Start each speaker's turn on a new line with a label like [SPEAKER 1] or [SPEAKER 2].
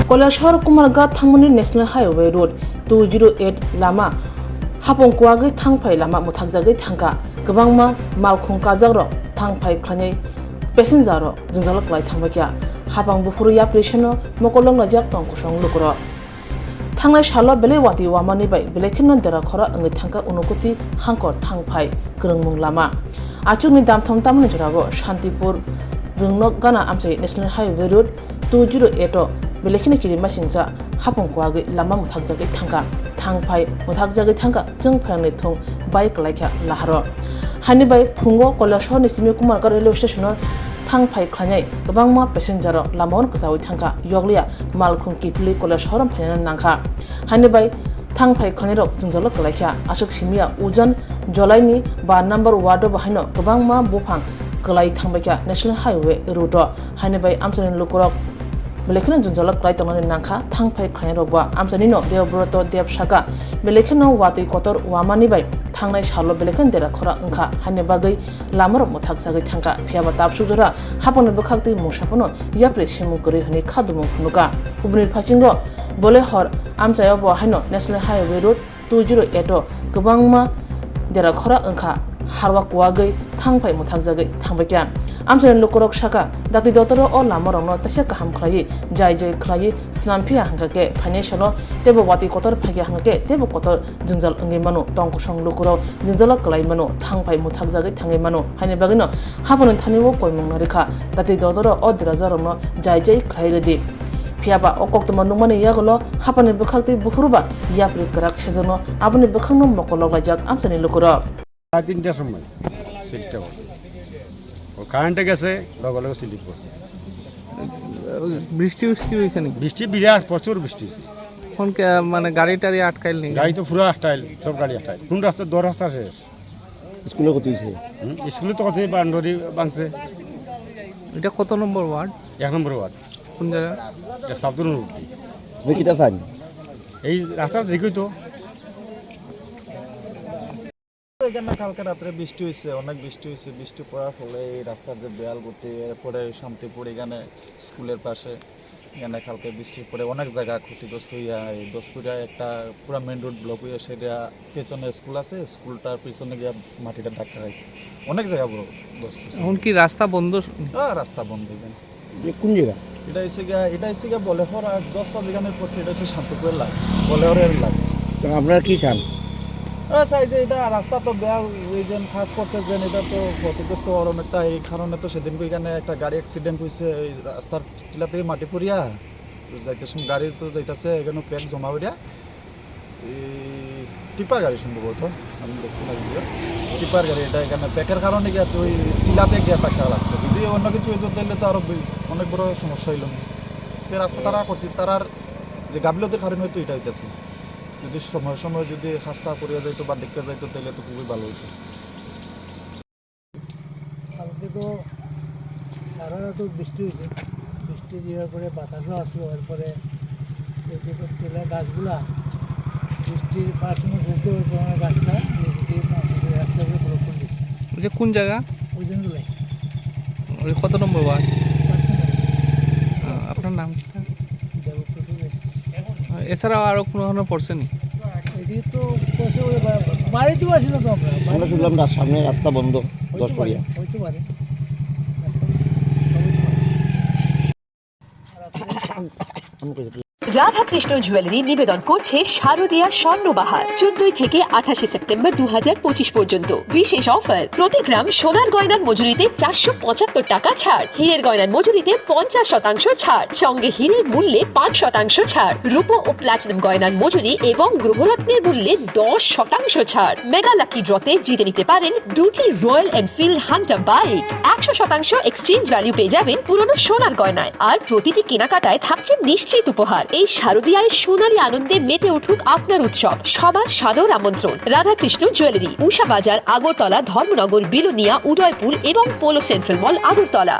[SPEAKER 1] Kailasahar-Kumarghat thangmani National Highway Road 208 lama Hakuwakmani thangpai lama muthakjagui thangka gobangma malkhung Kailasahar thangpai khlani Passengerrok Jwngjalo klai thangbaikya hapang bufuru Belaikheno Wngjak tongkusong lukro Thangnai salo Wati bai Belaikheno dera khora angai thangka unukuti hangkor thangpai krungmung lama achukni damthom tamni jorabo Shantipur Rungnok gana amchai National Highway Road 208 Belaikheno kirima singsa Hakuwakmani lama muthakjagui thangka thangpai muthakjagui thangka jengpharangnai thung bike laikha laharo hani bai phungo Kailasahar ni Kumarghat railway station thangpai khlai gobangma Passengerrok lamon ksawi thangka yoglia malkhung kipli Kailasahar phaina nangkha hani bai thangpai khlairok Jwngjalo klaikha asuk simia ujan July ni 2 number ward bahaino gobangma bufang klai thangbaikha National Highway route hani bai amchani lukurok Belaikheno Jwngjalo klai tongnani nangkha thangpai khlairok ba amchani no deobroto debsaka Belaikheno wati kotor wamani bai thangnai salo Belaikheno dera khora angkha hani bagwi lamar muthakjagui thangka phiaba tapsujora haponi bkhakti musapono yapre semukori hani khadumo phunuka ubni phasingo Belaikheno amchayo bo haino National Highway Road 208 gobangma dera khora angkha Hakuwakmani thangpai muthakjagui thangbaikya amchani lukurok saka dati dotoro o lamarongno tasya kaham khlai jai khlai snampia hangake financial tebo wati kotor phagya hangake tebo kotor Jwngjal angi manu tongkusong lukuro Jwngjalo klai manu thangpai muthakjagui thangai manu hani bagino haponi thaniwo koimung narikha dati dotoro o dirajorongno jai khlai redi phiaba okoktomo nungmani yagolo haponi bkhakti buhuruba yapri krak sejono aboni bkhangno Kwlaijak amchani lukuro
[SPEAKER 2] 3টার সময় সিলটা ও কারেন্টে গেছে লগে লগে slip করছে
[SPEAKER 3] বৃষ্টি হয়েছে নাকি
[SPEAKER 2] বৃষ্টি বিরাট প্রচুর বৃষ্টি হয়েছে
[SPEAKER 3] কোন মানে গাড়ি টাড়ি আটকাইল নি
[SPEAKER 2] গাড়ি তো পুরো আটকাইল সব গাড়ি আটকাইল কোন রাস্তা দর রাস্তা শেষ
[SPEAKER 4] স্কুলে কত হয়েছে
[SPEAKER 2] স্কুলে তো কতই বান্ডরি বাংছে
[SPEAKER 3] এটা কত নম্বর ওয়ার্ড
[SPEAKER 2] 1 নম্বর ওয়ার্ড
[SPEAKER 3] কোন জায়গা
[SPEAKER 2] এটা সাবদুর
[SPEAKER 4] তুমি কিটা চান
[SPEAKER 2] এই রাস্তা দেখই তো
[SPEAKER 5] এখানে কালকে রাত্রে বৃষ্টি হয়েছে অনেক বৃষ্টি পড়ার ফলে এই রাস্তার যে বেয়াল গতি এরপরে শান্তিপুর এখানে স্কুলের পাশে এখানে কালকে বৃষ্টি পড়ে অনেক জায়গা ক্ষতিগ্রস্ত হইয়া এই দশপুরা একটা পুরা মেন রোড ব্লক হইয়া সেটা পেছনে স্কুল আছে স্কুলটার পিছনে গিয়া মাটিটা ধাক্কা খাইছে অনেক জায়গা বড় দশপুর
[SPEAKER 3] এখন কি রাস্তা বন্ধ
[SPEAKER 5] রাস্তা বন্ধ এখানে
[SPEAKER 4] কোন জায়গা
[SPEAKER 5] এটা হচ্ছে গিয়া বলেহর আর 10টা যেখানে পড়ছে এটা হচ্ছে শান্তিপুরের লাস্ট বলেহরের লাস্ট
[SPEAKER 4] আপনারা কি চান
[SPEAKER 5] চাই যে এটা রাস্তা তো বেয়া ওইজন খাস করছে যে এটা তো ক্ষতিগ্রস্ত অনেকটা এই কারণে তো সেদিনকে এখানে একটা গাড়ি অ্যাক্সিডেন্ট হয়েছে এই রাস্তার টিলা থেকে মাটি পড়িয়া যাইতেছে গাড়ি তো যাইতেছে এখানে প্যাক জমা করিয়া এই টিপার গাড়ি সম্ভবত আমি দেখছি না ভিডিও টিপার গাড়ি এটা এখানে প্যাকের কারণে গিয়া তো ওই টিলাতে গিয়া টাকা লাগছে যদি অন্য কিছু হইতে তাহলে তো আরো অনেক বড় সমস্যা হইল না রাস্তা তারা করছে তারার যে গাফিলতির কারণে হয়তো এটা হইতেছে যদি সময় যদি খাস্তা করিয়া যাইতো বা দেখতে যাইতো তাহলে তো খুবই ভালো হইতো
[SPEAKER 6] কালকে তো সারা রাত বৃষ্টি হয়েছে বৃষ্টি দেওয়ার পরে বাতাসও আসলো এরপরে তেলের গাছগুলা বৃষ্টির পাশে ঘুরতে হয়েছে আমার গাছটা রাস্তাকে ব্লক করে দিচ্ছে
[SPEAKER 3] যে কোন জায়গা
[SPEAKER 6] ওই জন্যগুলাই
[SPEAKER 3] কত নম্বর ওয়ার্ড আপনার নাম এছাড়াও আরো কোনো ধরনের পড়ছে নি
[SPEAKER 6] এদিকে তো পয়সা বলে বাড়িতেও আসি না তো
[SPEAKER 4] আমরা শুনলাম সামনে রাস্তা বন্ধ 10 পড়িয়া
[SPEAKER 6] হইতে পারে
[SPEAKER 7] রাধাকৃষ্ণ জুয়েলারি নিবেদন করছে শারদীয়া স্বর্ণবাহার 14 থেকে 28 সেপ্টেম্বর 2025 পর্যন্ত বিশেষ অফার প্রতি গ্রাম সোনার গয়নার মজুরিতে 475 টাকা ছাড় হীরের গয়নার মজুরিতে 50% ছাড় সঙ্গে হীরের মূল্যে 5% ছাড় রূপো ও প্লাটিনাম গয়নার মজুরি এবং গ্রহরত্নের মূল্যে 10% ছাড় মেগা লাকি ড্রতে জিতে নিতে পারেন দুটি royal Enfield Hunter bike 100% exchange value পেয়ে যাবেন পুরনো সোনার গয়নায় আর প্রতিটি কেনাকাটায় থাকছে নিশ্চিত উপহার এই শারদীয়ায় সোনালী আনন্দে মেতে উঠুক আপনার উৎসব সবার সাদর আমন্ত্রণ রাধাকৃষ্ণ জুয়েলারি উষা বাজার আগরতলা ধর্মনগর বিলোনিয়া উদয়পুর এবং পোলো সেন্ট্রাল মল আগরতলা